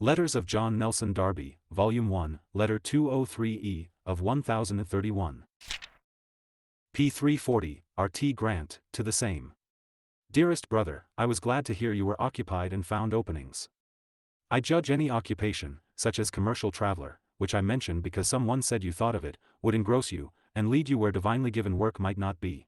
Letters of John Nelson Darby, Volume 1, Letter 203E, of 1031. p. 340, R.T. Grant, to the same. Dearest brother, I was glad to hear you were occupied and found openings. I judge any occupation, such as commercial traveler, which I mention because someone said you thought of it, would engross you, and lead you where divinely given work might not be.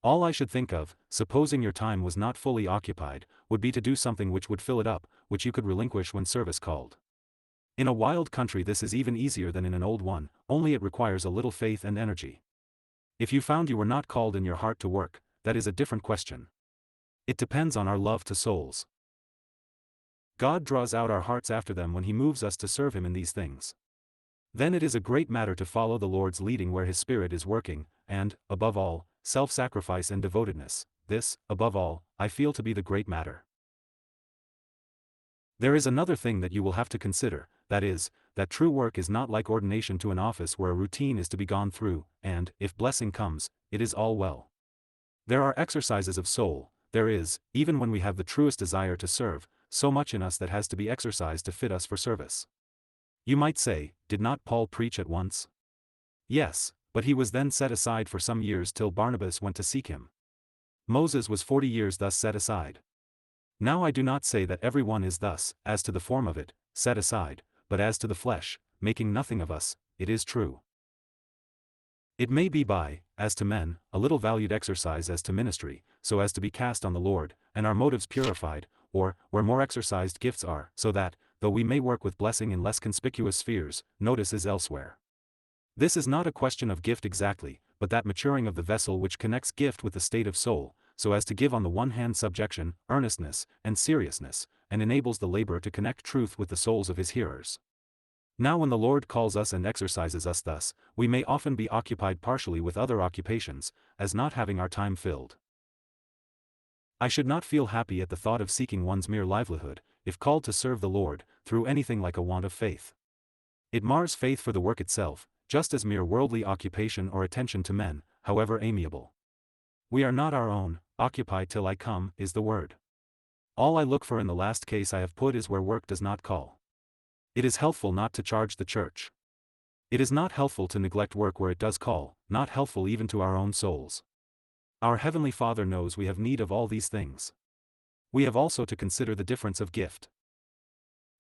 All I should think of, supposing your time was not fully occupied, would be to do something which would fill it up, which you could relinquish when service called. In a wild country this is even easier than in an old one, only it requires a little faith and energy. If you found you were not called in your heart to work, that is a different question. It depends on our love to souls. God draws out our hearts after them when He moves us to serve Him in these things. Then it is a great matter to follow the Lord's leading where His Spirit is working, and, above all, self-sacrifice and devotedness. This, above all, I feel to be the great matter. There is another thing that you will have to consider, that is, that true work is not like ordination to an office where a routine is to be gone through, and, if blessing comes, it is all well. There are exercises of soul, there is, even when we have the truest desire to serve, so much in us that has to be exercised to fit us for service. You might say, did not Paul preach at once? Yes, but he was then set aside for some years till Barnabas went to seek him. Moses was 40 years thus set aside. Now I do not say that every one is thus, as to the form of it, set aside, but as to the flesh, making nothing of us, it is true. It may be by, as to men, a little valued exercise as to ministry, so as to be cast on the Lord, and our motives purified, or, where more exercised gifts are, so that, though we may work with blessing in less conspicuous spheres, notice is elsewhere. This is not a question of gift exactly, but that maturing of the vessel which connects gift with the state of soul, so as to give on the one hand subjection, earnestness, and seriousness, and enables the laborer to connect truth with the souls of his hearers. Now when the Lord calls us and exercises us thus, we may often be occupied partially with other occupations, as not having our time filled. I should not feel happy at the thought of seeking one's mere livelihood, if called to serve the Lord, through anything like a want of faith. It mars faith for the work itself, just as mere worldly occupation or attention to men, however amiable. We are not our own, occupy till I come, is the word. All I look for in the last case I have put is where work does not call. It is helpful not to charge the church. It is not helpful to neglect work where it does call, not helpful even to our own souls. Our Heavenly Father knows we have need of all these things. We have also to consider the difference of gift.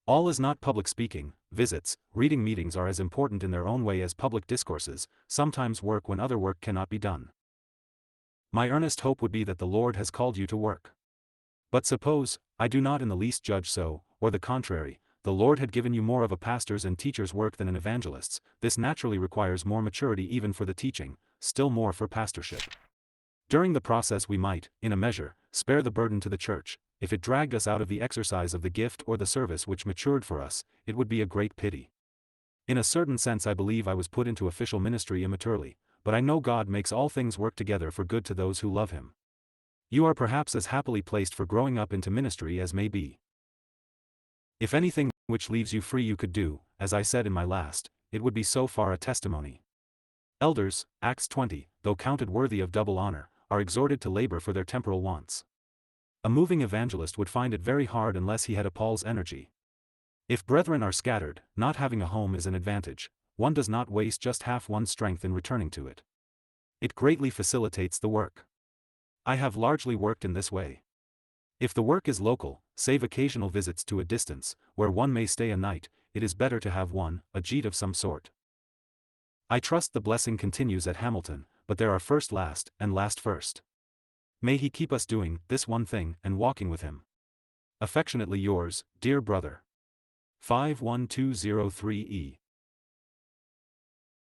All is not public speaking, visits, reading meetings are as important in their own way as public discourses, sometimes work when other work cannot be done. My earnest hope would be that the Lord has called you to work. But suppose, I do not in the least judge so, or the contrary, the Lord had given you more of a pastor's and teacher's work than an evangelist's, this naturally requires more maturity even for the teaching, still more for pastorship. During the process we might, in a measure, spare the burden to the church. If it dragged us out of the exercise of the gift or the service which matured for us, it would be a great pity. In a certain sense I believe I was put into official ministry immaturely, but I know God makes all things work together for good to those who love Him. You are perhaps as happily placed for growing up into ministry as may be. If anything which leaves you free you could do, as I said in my last, it would be so far a testimony. Elders, Acts 20, though counted worthy of double honor, are exhorted to labor for their temporal wants. A moving evangelist would find it very hard unless he had a Paul's energy. If brethren are scattered, not having a home is an advantage. One does not waste just half one's strength in returning to it. It greatly facilitates the work. I have largely worked in this way. If the work is local, save occasional visits to a distance, where one may stay a night, it is better to have one, a jeet of some sort. I trust the blessing continues at Hamilton, but there are first last, and last first. May He keep us doing this one thing and walking with Him. Affectionately yours, dear brother. 51203E